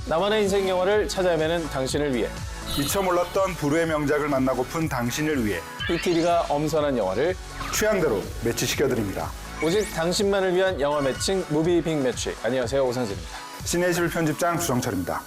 나만의 인생 영화를 찾아 헤매는 당신을 위해 미처 몰랐던 불후의 명작을 만나고픈 당신을 위해 BTV가 엄선한 영화를 취향대로 매치시켜드립니다. 오직 당신만을 위한 영화 매칭 무비 빅 매치. 안녕하세요, 오상진입니다. 시네이실 편집장 주정철입니다.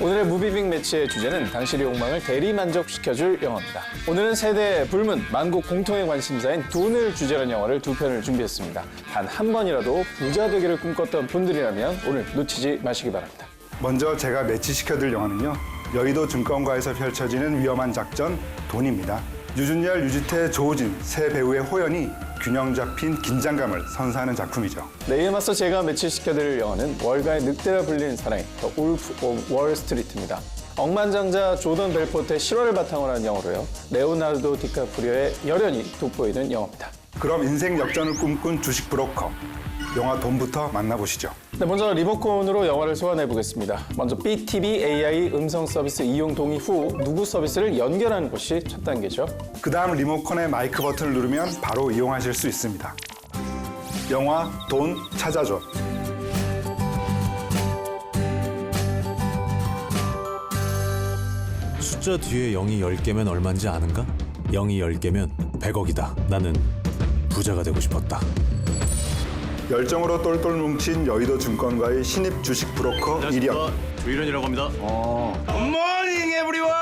오늘의 무비 빅 매치의 주제는 당신의 욕망을 대리 만족시켜줄 영화입니다. 오늘은 세대 불문, 만국 공통의 관심사인 돈을 주제로 한 영화를 두 편을 준비했습니다. 단 한 번이라도 부자 되기를 꿈꿨던 분들이라면 오늘 놓치지 마시기 바랍니다. 먼저 제가 매치시켜드릴 영화는요. 여의도 증권가에서 펼쳐지는 위험한 작전 돈입니다. 유준열, 유지태, 조우진 세 배우의 호연이 균형 잡힌 긴장감을 선사하는 작품이죠. 네, 이에 맞서 제가 매치시켜드릴 영화는 월가의 늑대라 불리는 사나이 더 울프 오브 월스트리트입니다. 억만장자 조던 벨포트의 실화를 바탕으로 한 영화로요. 레오나르도 디카프리오의 열연이 돋보이는 영화입니다. 그럼 인생 역전을 꿈꾼 주식 브로커 영화 돈부터 만나보시죠. 네, 먼저 리모컨으로 영화를 소환해 보겠습니다. 먼저 BTV AI 음성 서비스 이용 동의 후 누구 서비스를 연결하는 것이 첫 단계죠. 그 다음 리모컨의 마이크 버튼을 누르면 바로 이용하실 수 있습니다. 영화 돈 찾아줘. 숫자 뒤에 0이 10개면 얼마인지 아는가? 0이 10개면 100억이다. 나는 부자가 되고 싶었다. 열정으로 똘똘 뭉친 여의도 증권가의 신입 주식 브로커 이련. 조일현이라고 합니다. 굿모닝 에브리원!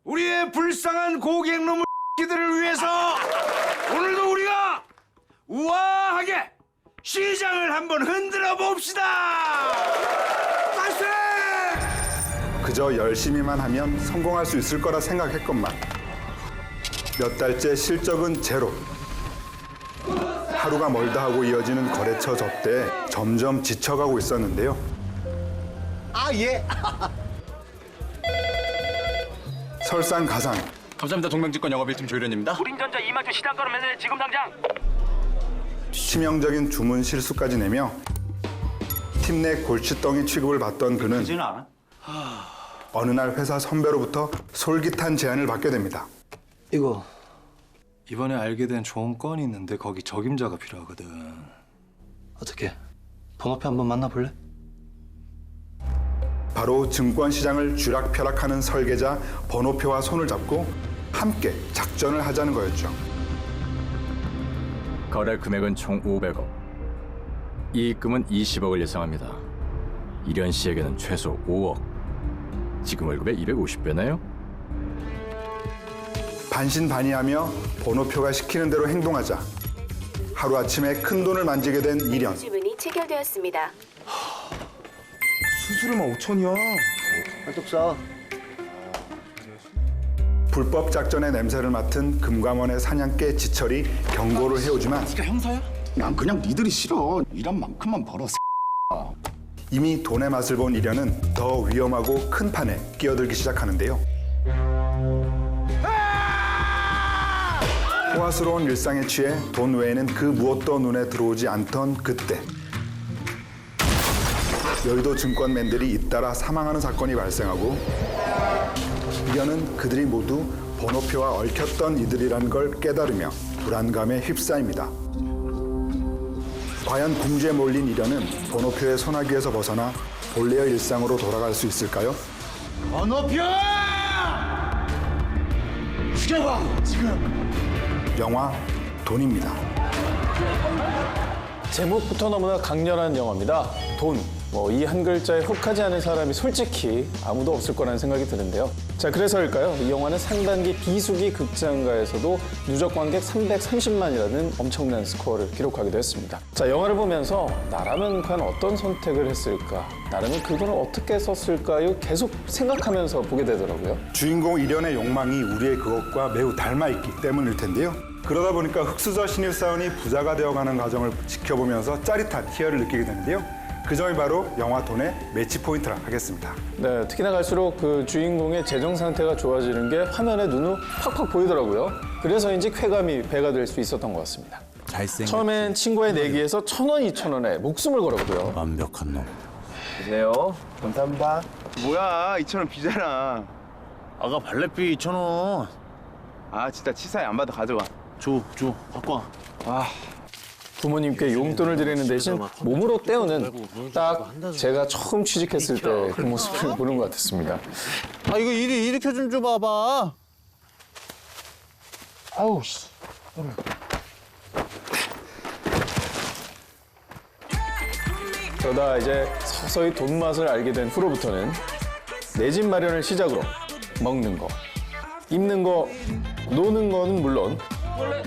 우리의 불쌍한 고객놈의 X들을 위해서 오늘도 우리가 우아하게 시장을 한번 흔들어 봅시다! 빠세! 그저 열심히만 하면 성공할 수 있을 거라 생각했건만 몇 달째 실적은 제로. 하루가 멀다 하고 이어지는 거래처 접대에 점점 지쳐가고 있었는데요. 설상가상 감사합니다. 동명직권 영업 1팀 조일현입니다. 우린전자 이마주 시장가로 매수해 지금 당장. 치명적인 주문 실수까지 내며 팀 내 골칫덩이 취급을 받던 그는 어느 날 회사 선배로부터 솔깃한 제안을 받게 됩니다. 이거 이번에 알게 된 좋은 건이 있는데 거기 적임자가 필요하거든. 어떻게 번호표 한번 만나볼래? 바로 증권시장을 쥐락펴락하는 설계자 번호표와 손을 잡고 함께 작전을 하자는 거였죠. 거래 금액은 총 500억. 이익금은 20억을 예상합니다. 이련 씨에게는 최소 5억. 지금 월급의 250배네요. 반신반의하며 번호표가 시키는 대로 행동하자 하루아침에 큰 돈을 만지게 된 이련. 주문이 체결되었습니다. 수수료만 5천이야. 팔뚝사. 불법 작전의 냄새를 맡은 금감원의 사냥개 지철이 경고를 해오지만 난 그냥 니들이 싫어. 일한 만큼만 벌어. 이미 돈의 맛을 본 이련은 더 위험하고 큰 판에 끼어들기 시작하는데요. 호화스러운 일상에 취해 돈 외에는 그 무엇도 눈에 들어오지 않던 그때 여의도 증권맨들이 잇따라 사망하는 사건이 발생하고 이련은 그들이 모두 번호표와 얽혔던 이들이라는 걸 깨달으며 불안감에 휩싸입니다. 과연 궁지에 몰린 이련은 번호표의 소나기에서 벗어나 본래의 일상으로 돌아갈 수 있을까요? 번호표! 죽여봐 지금. 영화 돈입니다. 제목부터 너무나 강렬한 영화입니다. 돈. 이 한 글자에 혹하지 않은 사람이 솔직히 아무도 없을 거라는 생각이 드는데요. 자, 그래서일까요? 이 영화는 상반기 비수기 극장가에서도 누적 관객 330만이라는 엄청난 스코어를 기록하기도 했습니다. 자, 영화를 보면서 나라면 과연 어떤 선택을 했을까? 나라면 그 돈을 어떻게 썼을까요? 계속 생각하면서 보게 되더라고요. 주인공 이련의 욕망이 우리의 그것과 매우 닮아있기 때문일 텐데요. 그러다 보니까 흑수저 신입사원이 부자가 되어가는 과정을 지켜보면서 짜릿한 희열을 느끼게 되는데요. 그 점이 바로 영화 돈의 매치 포인트라 하겠습니다. 네, 특히나 갈수록 그 주인공의 재정 상태가 좋아지는 게 화면에 눈으로 팍팍 보이더라고요. 그래서인지 쾌감이 배가 될 수 있었던 것 같습니다. 처음엔 친구의 내기에서 1,000원, 2,000원에 목숨을 걸었고요. 완벽한 놈. 주세요. 감사합니다. 뭐야 2,000원 비잖아. 아까 발렛비 2,000원. 아 진짜 치사해 안 받아 가져가. 줘, 갖고 와. 부모님께 용돈을 드리는 대신 몸으로 때우는 딱 제가 처음 취직했을 때 그 모습을 보는 것 같았습니다. 아 이거 이렇게 좀 줘봐봐. 아우 씨. 그러다 이제 서서히 돈 맛을 알게 된 후로부터는 내 집 마련을 시작으로 먹는 거, 입는 거, 노는 거는 물론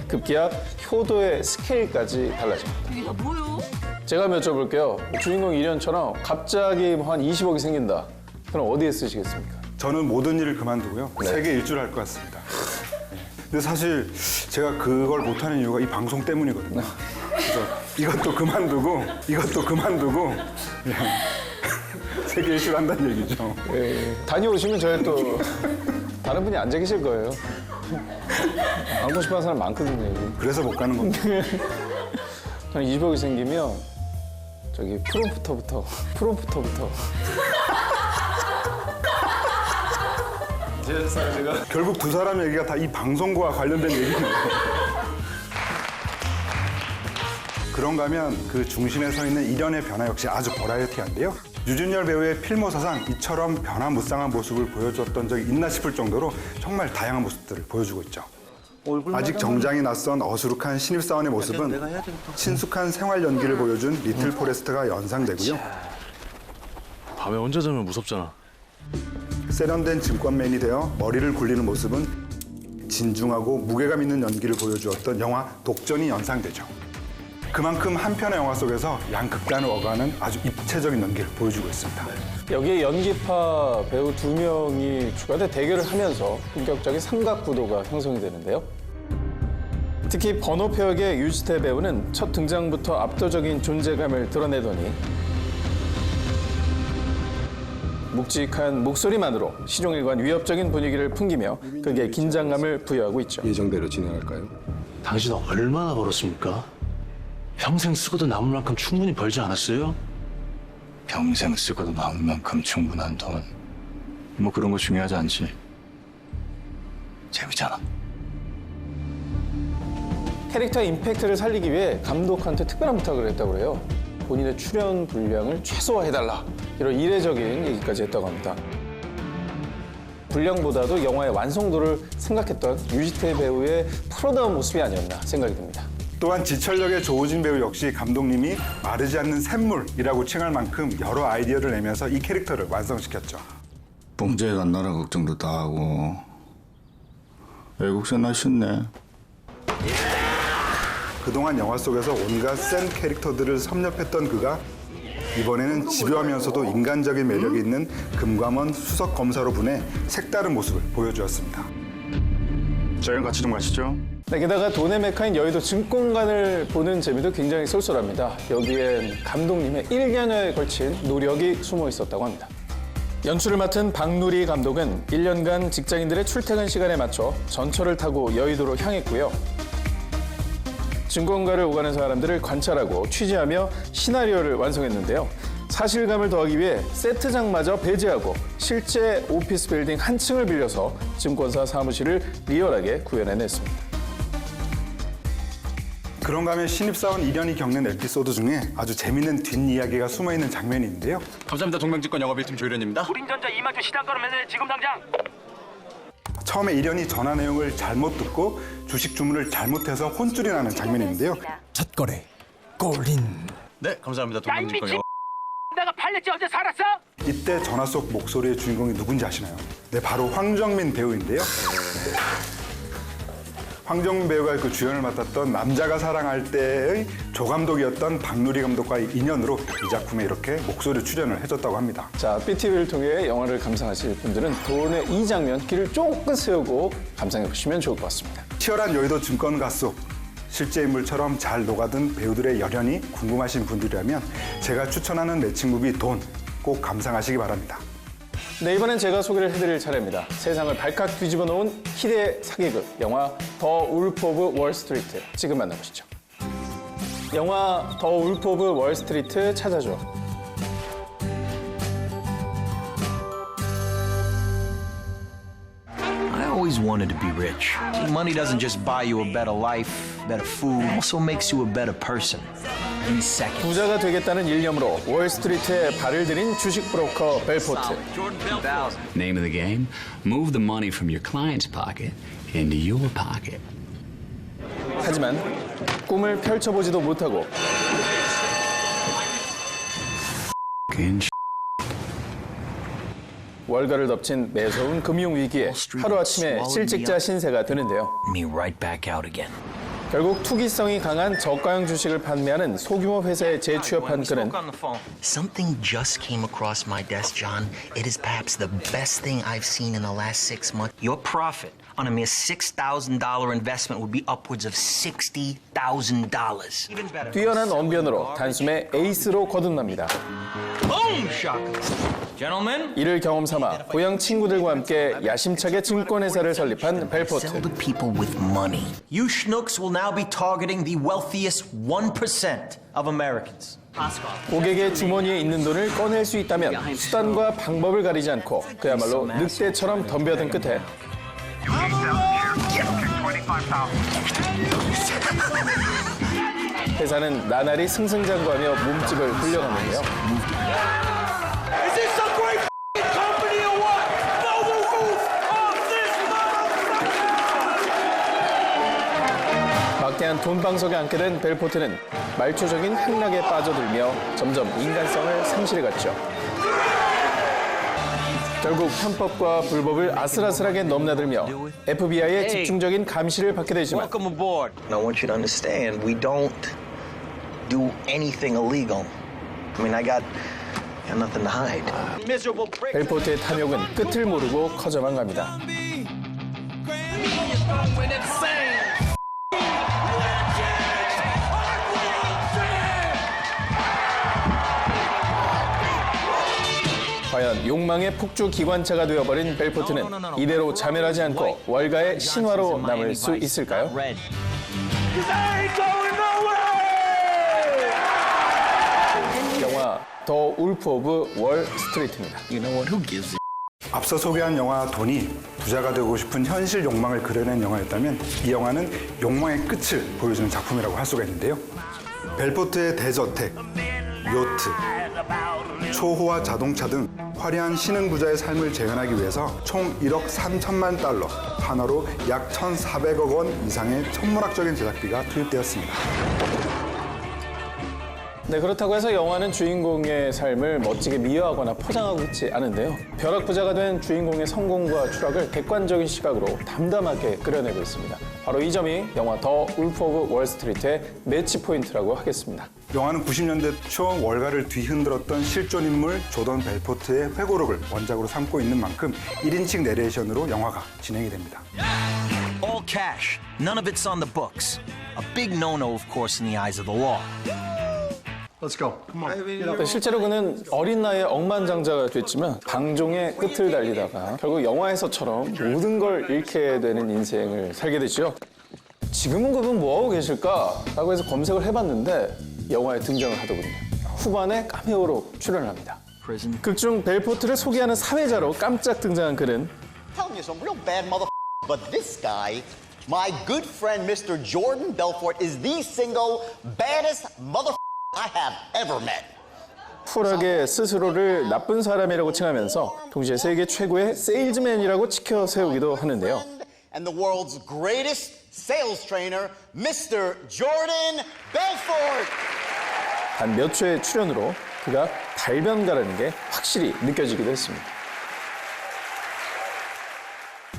급기야 효도의 스케일까지 달라집니다. 이게 다 뭐요? 제가 한번 여쭤볼게요. 주인공 이련처럼 갑자기 뭐 한 20억이 생긴다. 그럼 어디에 쓰시겠습니까? 저는 모든 일을 그만두고요. 세계 일주를 할 것 같습니다. 근데 사실 제가 그걸 못하는 이유가 이 방송 때문이거든요. 그래서 이것도 그만두고 그냥 세계 일주를 한다는 얘기죠. 예, 다녀오시면 저희 또 다른 분이 앉아 계실 거예요. 앉고 싶어하는 사람 많거든요. 여기. 그래서 못 가는 겁니다. 저는 20억이 생기면 저기 프롬프터부터 제가 결국 두 사람 얘기가 다 이 방송과 관련된 얘기네요. 그런가 하면 그 중심에 서 있는 이련의 변화 역시 아주 버라이어티한데요. 유준열 배우의 필모사상 이처럼 변화무쌍한 모습을 보여줬던 적이 있나 싶을 정도로 정말 다양한 모습들을 보여주고 있죠. 아직 정장이 낯선 어수룩한 신입사원의 모습은 친숙한 생활 연기를 보여준 리틀 포레스트가 연상되고요. 밤에 혼자 자면 무섭잖아. 세련된 증권맨이 되어 머리를 굴리는 모습은 진중하고 무게감 있는 연기를 보여주었던 영화 독전이 연상되죠. 그만큼 한 편의 영화 속에서 양극단을 오가는 아주 입체적인 연기를 보여주고 있습니다. 여기에 연기파 배우 2명이 추가돼 대결을 하면서 본격적인 삼각 구도가 형성이 되는데요. 특히 번호표 역의 유지태 배우는 첫 등장부터 압도적인 존재감을 드러내더니 묵직한 목소리만으로 시종일관 위협적인 분위기를 풍기며 극에 긴장감을 부여하고 있죠. 예정대로 진행할까요? 당신 얼마나 벌었습니까? 평생 쓰고도 남을 만큼 충분히 벌지 않았어요? 평생 쓰고도 남을 만큼 충분한 돈. 뭐 그런 거 중요하지 않지. 재밌잖아. 캐릭터의 임팩트를 살리기 위해 감독한테 특별한 부탁을 했다고 그래요. 본인의 출연 분량을 최소화해달라. 이런 이례적인 얘기까지 했다고 합니다. 분량보다도 영화의 완성도를 생각했던 유지태 배우의 프로다운 모습이 아니었나 생각이 듭니다. 또한 지철력의 조우진 배우 역시 감독님이 마르지 않는 샘물이라고 칭할 만큼 여러 아이디어를 내면서 이 캐릭터를 완성시켰죠. 봉제가 나라 걱정도 다 하고 외국산 하셨네. 그동안 영화 속에서 온갖 센 캐릭터들을 섭렵했던 그가 이번에는 집요하면서도 인간적인 매력이 있는 금감원 수석 검사로 분해 색다른 모습을 보여주었습니다. 저희랑 같이 좀 가시죠. 네, 게다가 돈의 메카인 여의도 증권관을 보는 재미도 굉장히 쏠쏠합니다. 여기엔 감독님의 1년여에 걸친 노력이 숨어 있었다고 합니다. 연출을 맡은 박누리 감독은 1년간 직장인들의 출퇴근 시간에 맞춰 전철을 타고 여의도로 향했고요. 증권가를 오가는 사람들을 관찰하고 취재하며 시나리오를 완성했는데요. 사실감을 더하기 위해 세트장마저 배제하고 실제 오피스 빌딩 한 층을 빌려서 증권사 사무실을 리얼하게 구현해냈습니다. 그런가 하면 신입사원 이련이 겪는 에피소드 중에 아주 재밌는 뒷이야기가 숨어있는 장면이 있는데요. 감사합니다. 동명증권 영업 1팀 조일현입니다. 우린전자 이마주 시장가로 매매 지금 당장. 처음에 이련이 전화 내용을 잘못 듣고 주식 주문을 잘못해서 혼쭐이 나는 장면이 있는데요. 첫거래 골인. 네, 감사합니다. 야, 이 동명증권 미친 영업. 내가 팔렸지 어제 살았어? 이때 전화 속 목소리의 주인공이 누군지 아시나요? 네, 바로 황정민 배우인데요. 황정민 배우가 그 주연을 맡았던 남자가 사랑할 때의 조감독이었던 박누리 감독과의 인연으로 이 작품에 이렇게 목소리 출연을 해줬다고 합니다. 자, BTV를 통해 영화를 감상하실 분들은 돈의 이 장면 귀를 쫑긋 세우고 감상해 보시면 좋을 것 같습니다. 치열한 여의도 증권가 속 실제 인물처럼 잘 녹아든 배우들의 열연이 궁금하신 분들이라면 제가 추천하는 매칭무비 돈 꼭 감상하시기 바랍니다. 네, 이번엔 제가 소개를 해드릴 차례입니다. 세상을 발칵 뒤집어 놓은 희대의 사기극 영화 더 울프 오브 월스트리트 지금 만나보시죠. 영화 더 울프 오브 월스트리트 찾아줘. I always wanted to be rich. Money doesn't just buy you a better life, better food, also makes you a better person in seconds. 부자가 되겠다는 일념으로 월스트리트에 발을 들인 주식 브로커 벨포트. Name of the game, move the money from your client's pocket into your pocket. 하지만 꿈을 펼쳐보지도 못하고 월가를 덮친 매서운 금융위기에 하루아침에 실직자 신세가 되는데요. Me right back out again. 결국 투기성이 강한 저가형 주식을 판매하는 소규모 회사에 재취업한 그는 Something just came across my desk, John. It is perhaps the best thing I've seen in the last 6 months. Your profit on a mere $6,000 investment would be upwards of $60,000. 뛰어난 언변으로 단숨에 에이스로 거듭납니다. Boom, shaka. Gentlemen, 이를 경험 삼아 고향 친구들과 함께 야심차게 증권회사를 설립한 벨포트. sell to people with money. You schnooks will now be targeting the wealthiest 1% of Americans. 고객의 주머니에 있는 돈을 꺼낼 수 있다면 수단과 방법을 가리지 않고 그야말로 늑대처럼 덤벼든 끝에 회사는 나날이 승승장구하며 몸집을 불려가는데요. 막대한 돈방석에 앉게 된 벨포트는 말초적인 행락에 빠져들며 점점 인간성을 상실해갔죠. 결국 편법과 불법을 아슬아슬하게 넘나들며 FBI의 집중적인 감시를 받게 되지만 Welcome aboard. I want you to understand, we don't do anything illegal. I mean, I got nothing to hide. Miserable prick. 벨포트의 탐욕은 끝을 모르고 커져만 갑니다. 과연 욕망의 폭주 기관차가 되어버린 벨포트는 이대로 자멸하지 않고 월가의 신화로 남을 수 있을까요? 영화 더 울프 오브 월 스트리트입니다. 앞서 소개한 영화 돈이 부자가 되고 싶은 현실 욕망을 그려낸 영화였다면 이 영화는 욕망의 끝을 보여주는 작품이라고 할 수가 있는데요. 벨포트의 대저택, 요트, 초호화 자동차 등 화려한 신흥 부자의 삶을 재현하기 위해서 총 1억 3천만 달러, 한화로 약 1,400억 원 이상의 천문학적인 제작비가 투입되었습니다. 네, 그렇다고 해서 영화는 주인공의 삶을 멋지게 미화하거나 포장하고 있지 않은데요. 벼락부자가 된 주인공의 성공과 추락을 객관적인 시각으로 담담하게 그려내고 있습니다. 바로 이 점이 영화 더 울프 오브 월스트리트의 매치 포인트라고 하겠습니다. 영화는 90년대 초 월가를 뒤흔들었던 실존 인물 조던 벨포트의 회고록을 원작으로 삼고 있는 만큼 1인칭 내레이션으로 영화가 진행이 됩니다. All cash. None of it's on the books. A big no-no, of course, in the eyes of the law. 네, 실제로 그는 어린 나이에 억만장자가 됐지만 방종의 끝을 달리다가 결국 영화에서처럼 모든 걸 잃게 되는 인생을 살게 되죠. 지금은 그분 뭐하고 계실까? 라고 해서 검색을 해봤는데 영화에 등장을 하더군요. 후반에 카메오로 출연을 합니다. 극중 벨포트를 소개하는 사회자로 깜짝 등장한 그는 Telling you some real bad mother, but this guy, my good friend Mr. Jordan Belfort, is the single baddest mother I have ever met. 쿨하게 스스로를 나쁜 사람이라고 칭하면서 동시에 세계 최고의 세일즈맨이라고 치켜 세우기도 하는데요. And the world's greatest sales trainer, Mr. Jordan Belfort. 단 몇 초의 출연으로 그가 달변가라는 게 확실히 느껴지기도 했습니다.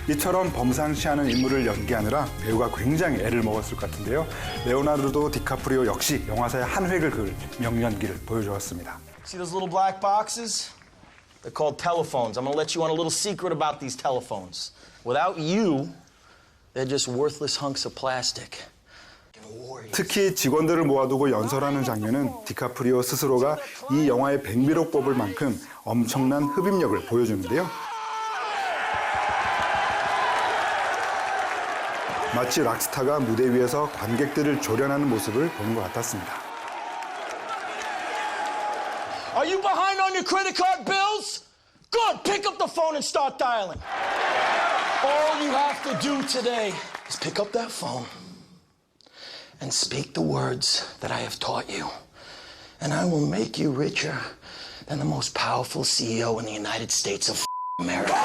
이처럼 범상치 않은 인물을 연기하느라 배우가 굉장히 애를 먹었을 것 같은데요. 레오나르도 디카프리오 역시 영화사의 한 획을 그을 명연기를 보여주었습니다. See those little black boxes? They're called telephones. I'm going to let you on a little secret about these telephones. Without you, they're just worthless hunks of plastic. 특히 직원들을 모아두고 연설하는 장면은 디카프리오 스스로가 이 영화의 백미로 뽑을 만큼 엄청난 흡입력을 보여주는데요. 마치 락스타가 무대 위에서 관객들을 조련하는 모습을 보는 것 같았습니다. Are you behind on your credit card bills? Good, pick up the phone and start dialing. All you have to do today is pick up that phone and speak the words that I have taught you, and I will make you richer than the most powerful CEO in the United States of America.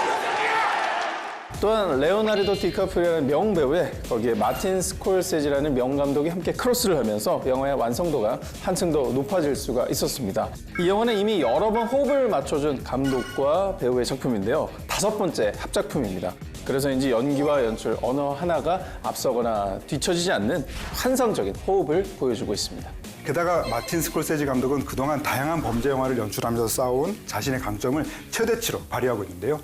또한 레오나르도 디카프리오라는 명배우에 거기에 마틴 스콜세지라는 명감독이 함께 크로스를 하면서 영화의 완성도가 한층 더 높아질 수가 있었습니다. 이 영화는 이미 여러 번 호흡을 맞춰준 감독과 배우의 작품인데요. 5번째 합작품입니다. 그래서인지 연기와 연출 어느 하나가 앞서거나 뒤처지지 않는 환상적인 호흡을 보여주고 있습니다. 게다가 마틴 스콜세지 감독은 그동안 다양한 범죄 영화를 연출하면서 쌓아온 자신의 강점을 최대치로 발휘하고 있는데요.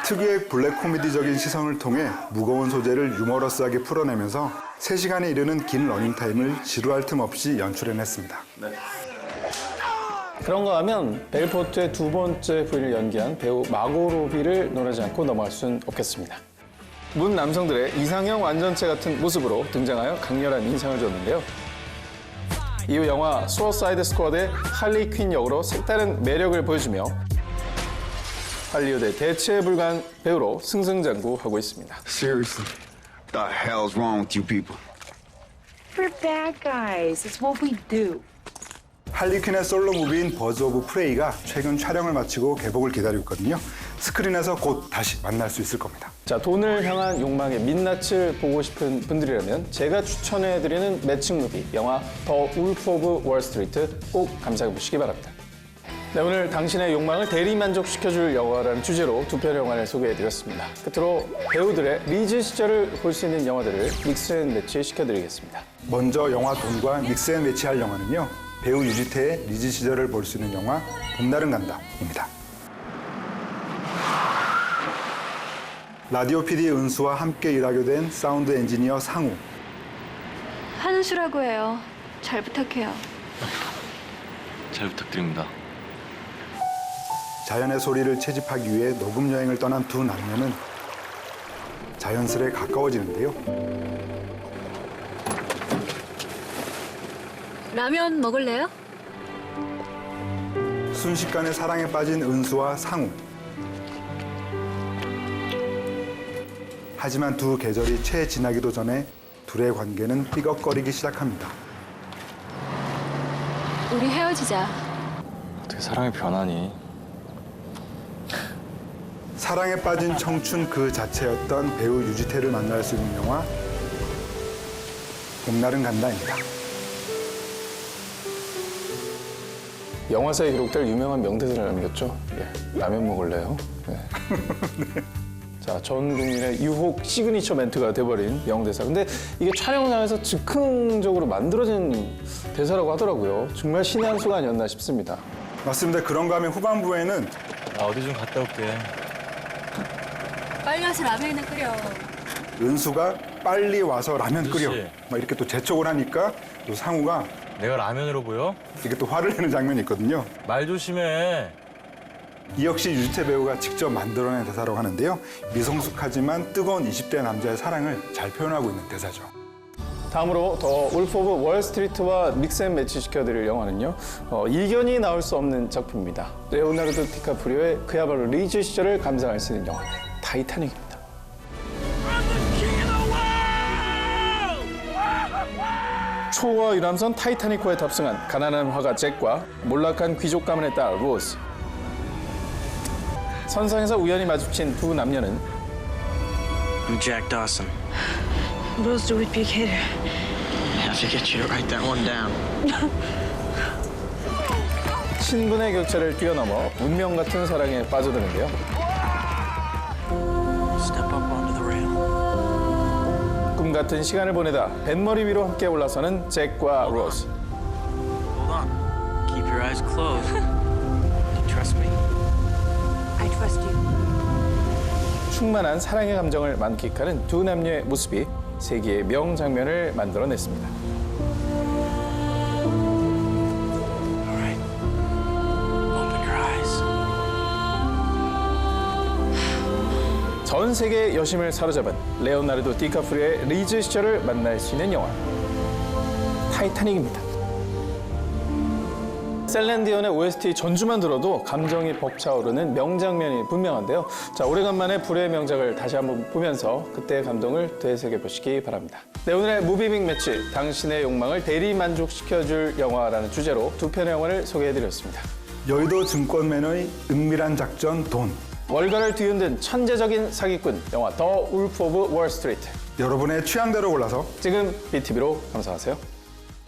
특유의 블랙 코미디적인 시선을 통해 무거운 소재를 유머러스하게 풀어내면서 3시간에 이르는 긴 러닝타임을 지루할 틈 없이 연출해냈습니다. 그런가 하면 벨포트의 2번째 부인을 연기한 배우 마고 로비를 논하지 않고 넘어갈 수는 없겠습니다. 문 남성들의 이상형 완전체 같은 모습으로 등장하여 강렬한 인상을 줬는데요. 이후 영화 수어사이드 스쿼드의 할리 퀸 역으로 색다른 매력을 보여주며 할리우드의 대체 불가한 배우로 승승장구하고 있습니다. Seriously, the hell's wrong with you people? We're bad guys. It's what we do. 할리퀸의 솔로 무비인 버즈 오브 프레이가 최근 촬영을 마치고 개봉을 기다리고 있거든요. 스크린에서 곧 다시 만날 수 있을 겁니다. 자, 돈을 향한 욕망의 민낯을 보고 싶은 분들이라면 제가 추천해드리는 매칭 무비 영화 더 울프 오브 월스트리트 꼭 감상해 보시기 바랍니다. 네, 오늘 당신의 욕망을 대리만족시켜줄 영화라는 주제로 2편의 영화를 소개해드렸습니다. 끝으로 배우들의 리즈 시절을 볼 수 있는 영화들을 믹스앤매치 시켜드리겠습니다. 먼저 영화 돈과 믹스앤매치할 영화는요. 배우 유지태의 리즈 시절을 볼 수 있는 영화 봄날은 간다입니다. 라디오 PD 은수와 함께 일하게 된 사운드 엔지니어 상우. 한수라고 해요. 잘 부탁해요. 잘 부탁드립니다. 자연의 소리를 채집하기 위해 녹음 여행을 떠난 두 남녀는 자연스레 가까워지는데요. 라면 먹을래요? 순식간에 사랑에 빠진 은수와 상우. 하지만 두 계절이 채 지나기도 전에 둘의 관계는 삐걱거리기 시작합니다. 우리 헤어지자. 어떻게 사랑이 변하니? 사랑에 빠진 청춘 그 자체였던 배우 유지태를 만날 수 있는 영화 봄날은 간다입니다. 영화사에 기록될 유명한 명대사를 남겼죠. 예, 라면 먹을래요? 네. 자, 전 국민의 유혹 시그니처 멘트가 돼버린 명대사. 근데 이게 촬영장에서 즉흥적으로 만들어진 대사라고 하더라고요. 정말 신의 한 수가 아니었나 싶습니다. 맞습니다. 그런가 하면 후반부에는 나 어디 좀 갔다 올게. 빨리 와서 라면이나 끓여. 은수가 빨리 와서 라면 은수 씨. 끓여. 막 이렇게 또 재촉을 하니까 또 상우가 내가 라면으로 보여? 이렇게 또 화를 내는 장면이 있거든요. 말 조심해. 이 역시 유지태 배우가 직접 만들어낸 대사라고 하는데요. 미성숙하지만 뜨거운 20대 남자의 사랑을 잘 표현하고 있는 대사죠. 다음으로 더 울프 오브 월스트리트와 믹스앤매치 시켜드릴 영화는요. 이견이 나올 수 없는 작품입니다. 레오나르도 디카프리오의 그야말로 리즈 시절을 감상할 수 있는 영화 타이타닉입니다. 초호화 유람선 타이타닉호에 탑승한 가난한 화가 잭과 몰락한 귀족 가문의 딸 로즈. 선상에서 우연히 마주친 두 남녀는 I'm Jack Dawson. Rose would be kid. Have to get you to write that one down. 신분의 격차를 뛰어넘어 운명 같은 사랑에 빠져드는데요. Step up onto the rail. 꿈 같은 시간을 보내다 뱃머리 위로 함께 올라서는 잭과 로즈. Hold on. Keep your eyes closed. You trust me? I trust you. 충만한 사랑의 감정을 만끽하는 두 남녀의 모습이 세계의 명장면을 만들어냈습니다. All right. Open your eyes. 전 세계의 여심을 사로잡은 레오나르도 디카프리오의 리즈 시절을 만날 수 있는 영화 타이타닉입니다. 셀렌디언의 OST 전주만 들어도 감정이 벅차오르는 명장면이 분명한데요. 자, 오래간만에 불의 명작을 다시 한번 보면서 그때의 감동을 되새겨보시기 바랍니다. 네, 오늘의 무비빅 매치, 당신의 욕망을 대리 만족시켜줄 영화라는 주제로 두 편의 영화를 소개해드렸습니다. 여의도 증권맨의 은밀한 작전 돈. 월가를 뒤흔든 천재적인 사기꾼 영화 더 울프 오브 월스트리트. 여러분의 취향대로 골라서 지금 BTV로 감상하세요.